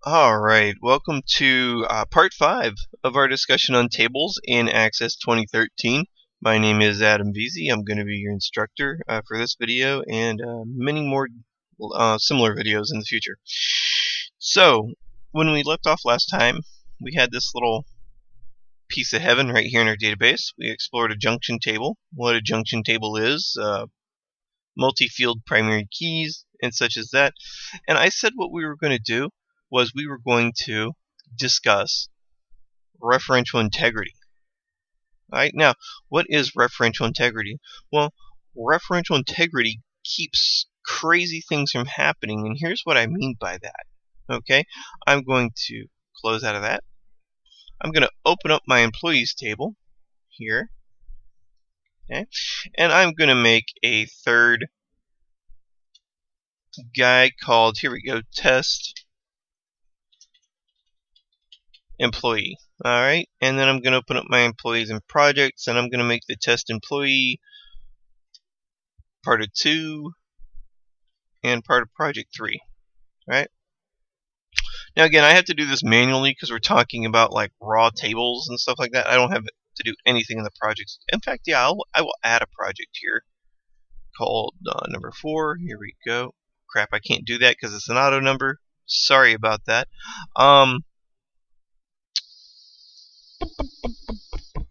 Alright, welcome to part 5 of our discussion on tables in Access 2013. My name is Adam Veazey. I'm going to be your instructor for this video and many more similar videos in the future. So, when we left off last time, we had this little piece of heaven right here in our database. We explored a junction table, what a junction table is, multi-field primary keys, and such as that. And I said what we were going to do was we were going to discuss referential integrity. Alright, now, what is referential integrity? Well, referential integrity keeps crazy things from happening, and here's what I mean by that. Okay, I'm going to close out of that. I'm going to open up my employees table here. Okay, and I'm going to make a third guy called, here we go, test employee. Alright, and then I'm going to open up my employees and projects, and I'm going to make the test employee part of 2 and part of project 3. Alright, now again, I have to do this manually because we're talking about like raw tables and stuff like that. I don't have to do anything in the projects. In fact, yeah, I will add a project here called number 4. Here we go. Crap, I can't do that because it's an auto number. Sorry about that.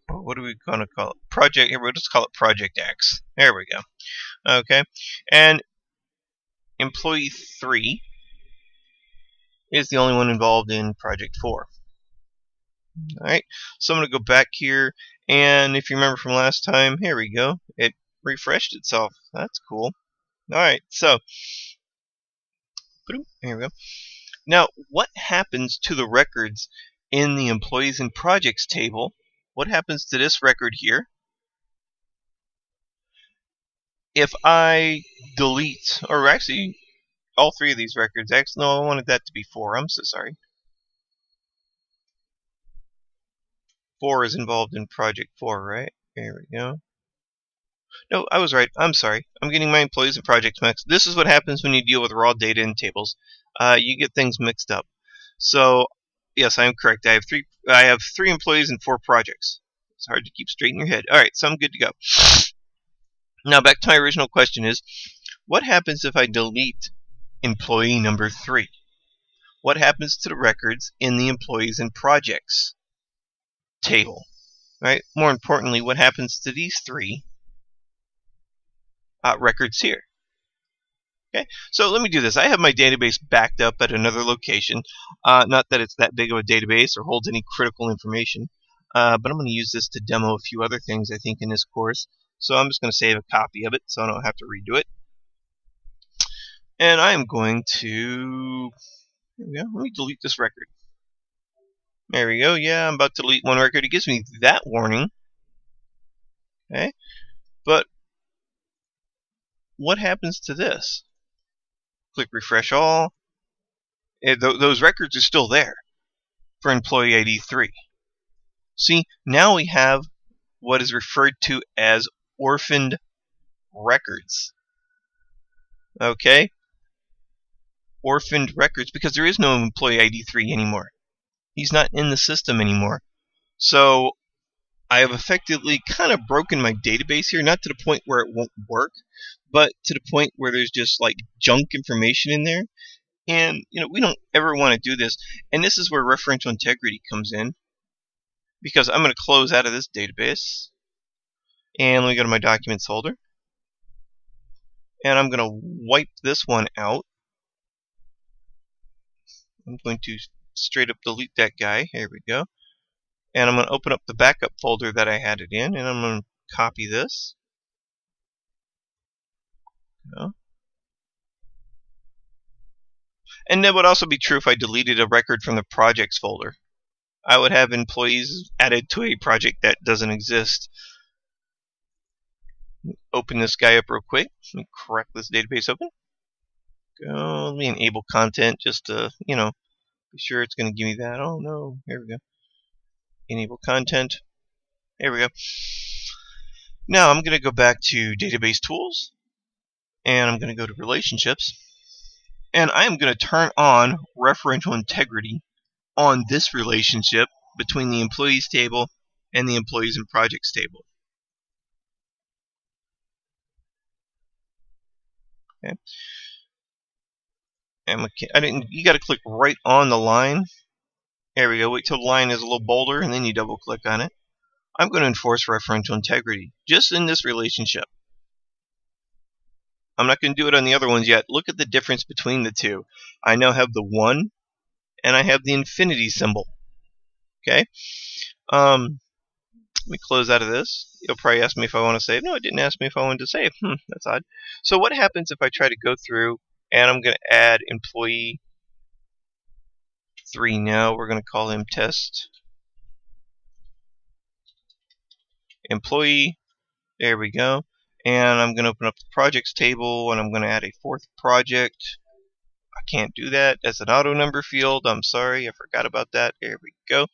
What are we going to call it? Project. Here, we'll just call it Project X. There we go. Okay, and employee 3 is the only one involved in Project 4. Alright, so I'm going to go back here, and if you remember from last time, here we go. It refreshed itself. That's cool. Alright, so here we go. Now, what happens to the records in the employees and projects table? What happens to this record here if I delete, or actually all 3 of these records? Actually, no, I wanted that to be 4. I'm so sorry. 4 is involved in project 4, right? Here we go. No, I was right. I'm sorry. I'm getting my employees and projects mixed. This is what happens when you deal with raw data in tables. You get things mixed up. So, yes, I am correct. I have 3 employees and 4 projects. It's hard to keep straight in your head. Alright, so I'm good to go. Now, back to my original question is, what happens if I delete employee number 3? What happens to the records in the employees and projects table? Right? More importantly, what happens to these 3 records here? Okay, so let me do this. I have my database backed up at another location. Not that it's that big of a database or holds any critical information, but I'm going to use this to demo a few other things I think in this course. So I'm just going to save a copy of it so I don't have to redo it. And I am going to, here we go, let me delete this record. There we go. Yeah, I'm about to delete one record. It gives me that warning. Okay, but what happens to this? Click refresh all. Those records are still there for employee ID 3. See, now we have what is referred to as orphaned records. Okay? Orphaned records, because there is no employee ID 3 anymore. He's not in the system anymore. So I have effectively kind of broken my database here, not to the point where it won't work, but to the point where there's just like junk information in there. And we don't ever want to do this. And this is where referential integrity comes in, because I'm going to close out of this database, and let me go to my documents folder, and I'm going to wipe this one out. I'm going to straight up delete that guy. Here we go. And I'm going to open up the backup folder that I had it in, and I'm going to copy this. And that would also be true if I deleted a record from the projects folder. I would have employees added to a project that doesn't exist. Open this guy up real quick. Let me crack this database open. Go. Let me enable content just to, be sure it's going to give me that. Oh no, here we go. Enable content. There we go. Now I'm going to go back to database tools, and I'm going to go to relationships, And I am going to turn on referential integrity on this relationship between the employees table and the employees and projects table. Okay. And you got to click right on the line. There we go. Wait till the line is a little bolder, and then you double click on it. I'm going to enforce referential integrity just in this relationship. I'm not going to do it on the other ones yet. Look at the difference between the two. I now have the 1 and I have the infinity symbol. Okay. Let me close out of this. It'll probably ask me if I want to save. No, it didn't ask me if I wanted to save. That's odd. So what happens if I try to go through and I'm going to add employee 3 now. We're going to call him test employee. There we go. And I'm going to open up the projects table and I'm going to add a 4th project. I can't do that. That's an auto number field. I'm sorry. I forgot about that. There we go.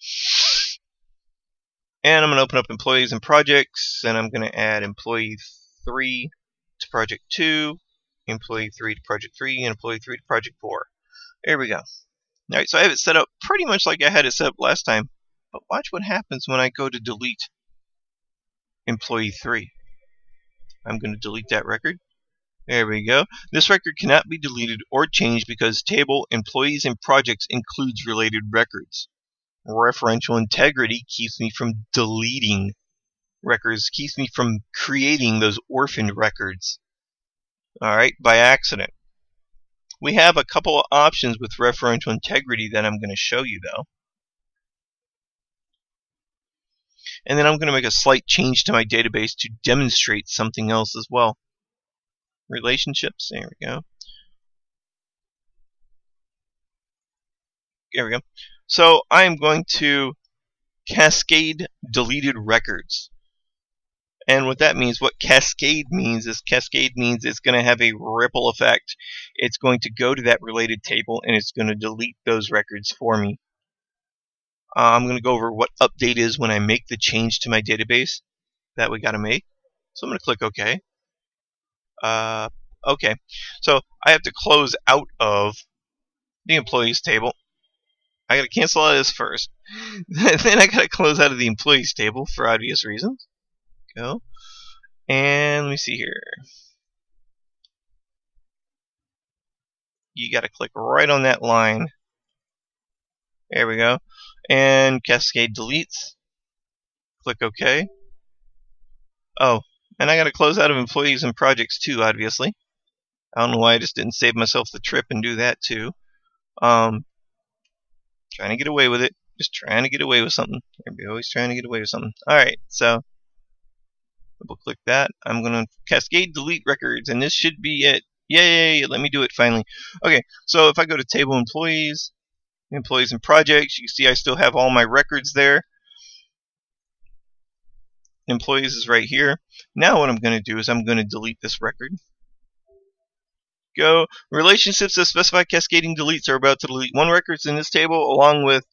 And I'm going to open up employees and projects, and I'm going to add employee 3 to project 2, employee 3 to project 3, and employee 3 to project 4. There we go. Alright, so I have it set up pretty much like I had it set up last time. But watch what happens when I go to delete employee 3. I'm going to delete that record. There we go. This record cannot be deleted or changed because table employees and projects includes related records. Referential integrity keeps me from deleting records, keeps me from creating those orphaned records. Alright, by accident. We have a couple of options with referential integrity that I'm going to show you though. And then I'm going to make a slight change to my database to demonstrate something else as well. Relationships, there we go. There we go. So I'm going to cascade deleted records. And what that means, what cascade means is it's going to have a ripple effect. It's going to go to that related table and it's going to delete those records for me. I'm going to go over what update is when I make the change to my database that we got to make. So I'm going to click OK. Okay. So I have to close out of the employees table. I got to cancel out of this first. Then I got to close out of the employees table for obvious reasons. Go. And let me see here. You got to click right on that line. There we go. And Cascade deletes. Click OK. Oh, and I got to close out of employees and projects too, obviously. I don't know why I just didn't save myself the trip and do that too. Trying to get away with it. Just trying to get away with something. Everybody always trying to get away with something. Alright, so double click that. I'm going to Cascade delete records, and this should be it. Yay! Let me do it finally. Okay, so if I go to table employees and projects, you see I still have all my records there. Employees is right here. Now what I'm going to do is I'm going to delete this record. Go. Relationships that specify cascading deletes are about to delete 1 records in this table along with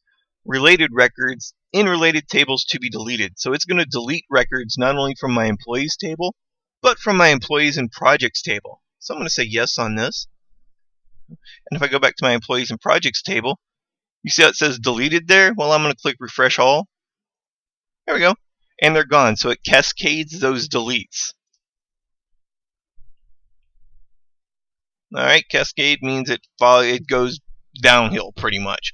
related records in related tables to be deleted. So it's going to delete records not only from my employees table, but from my employees and projects table. So I'm going to say yes on this. And if I go back to my employees and projects table, you see how it says deleted there? Well, I'm going to click refresh all. There we go. And they're gone. So it cascades those deletes. Alright, cascade means it goes downhill pretty much.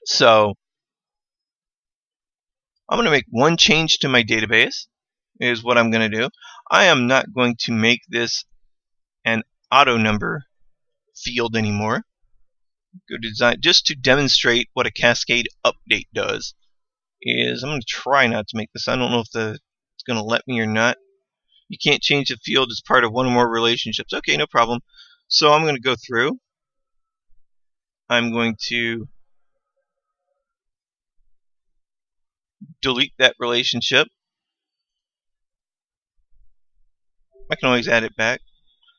So I'm going to make one change to my database is what I'm going to do. I am not going to make this an auto number field anymore. Go to design just to demonstrate what a cascade update does. I'm going to try not to make this. I don't know if it's going to let me or not. You can't change the field as part of one or more relationships. Okay, no problem. So I'm going to go through. I'm going to delete that relationship. I can always add it back.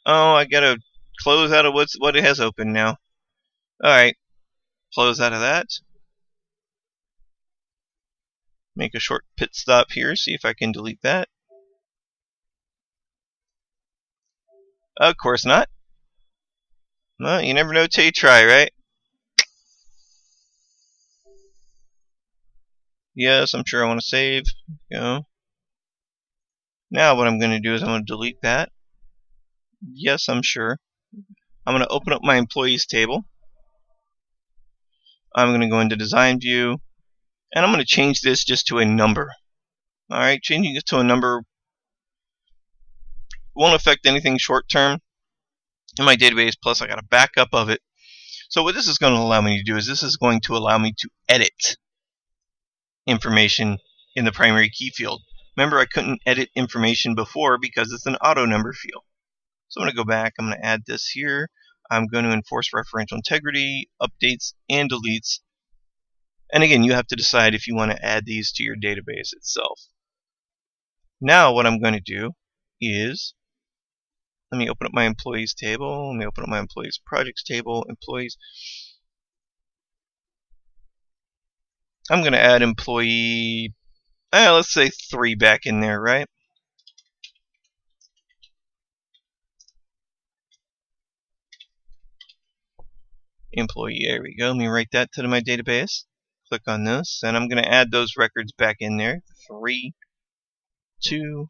Oh, I gotta close out of what it has open now. Alright, close out of that. Make a short pit stop here, see if I can delete that. Of course not. Well, you never know till you try, right? Yes, I'm sure I want to save. Go. Now what I'm going to do is I'm going to delete that. Yes, I'm sure. I'm going to open up my employees table. I'm going to go into design view, and I'm going to change this just to a number. Alright, changing it to a number won't affect anything short term in my database, plus I got a backup of it. So what this is going to allow me to do is this is going to allow me to edit information in the primary key field. Remember, I couldn't edit information before because it's an auto number field. So I'm going to go back, I'm going to add this here. I'm going to enforce referential integrity, updates, and deletes. And again, you have to decide if you want to add these to your database itself. Now what I'm going to do is, let me open up my employees table, let me open up my employees projects table, employees. I'm going to add employee, let's say 3 back in there, right? Employee, there we go. Let me write that to my database. Click on this, and I'm going to add those records back in there. 3, 2,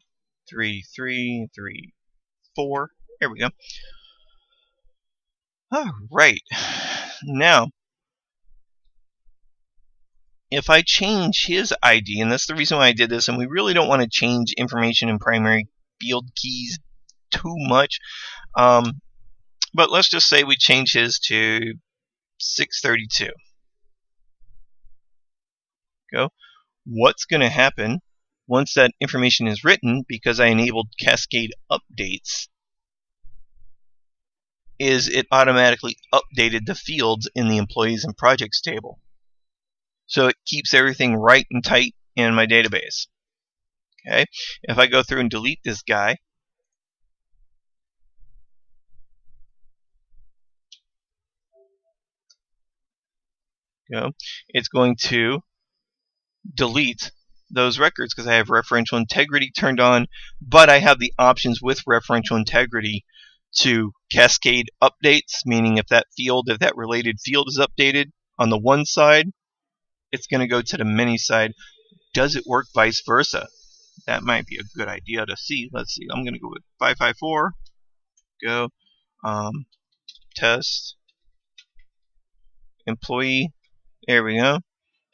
3, 3, 3, 4. There we go. All right. Now, if I change his ID, and that's the reason why I did this, and we really don't want to change information in primary field keys too much, but let's just say we change his to 632. Go. What's going to happen once that information is written, because I enabled Cascade updates, is it automatically updated the fields in the employees and projects table. So it keeps everything right and tight in my database. Okay. If I go through and delete this guy, it's going to delete those records because I have referential integrity turned on, but I have the options with referential integrity to cascade updates, meaning if that related field is updated on the one side, it's going to go to the many side. Does it work vice versa? That might be a good idea to see. Let's see. I'm going to go with 554. Go. Test. Employee. There we go.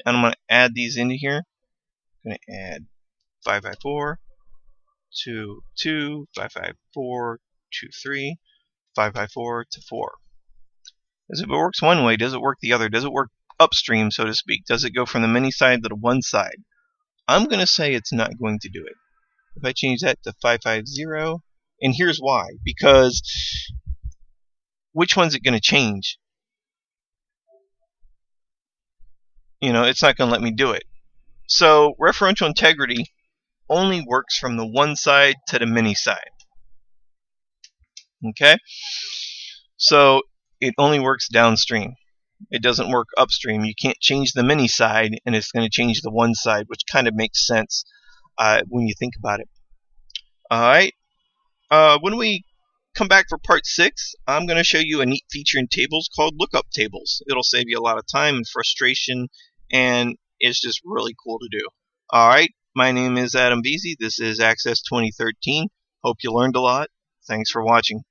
And I'm going to add these into here. I'm going to add 554, 2, 2, 554, 2, 3, 554 to 4. As if it works one way, does it work the other? Does it work upstream, so to speak? Does it go from the many side to the one side? I'm going to say it's not going to do it. If I change that to 550, and here's why. Because which one's it going to change? It's not going to let me do it. So referential integrity only works from the one side to the many side. Okay? So it only works downstream. It doesn't work upstream. You can't change the many side, and it's going to change the one side, which kind of makes sense when you think about it. All right. When we come back for part 6, I'm going to show you a neat feature in tables called lookup tables. It'll save you a lot of time and frustration, and it's just really cool to do. All right. My name is Adam Veazey. This is Access 2013. Hope you learned a lot. Thanks for watching.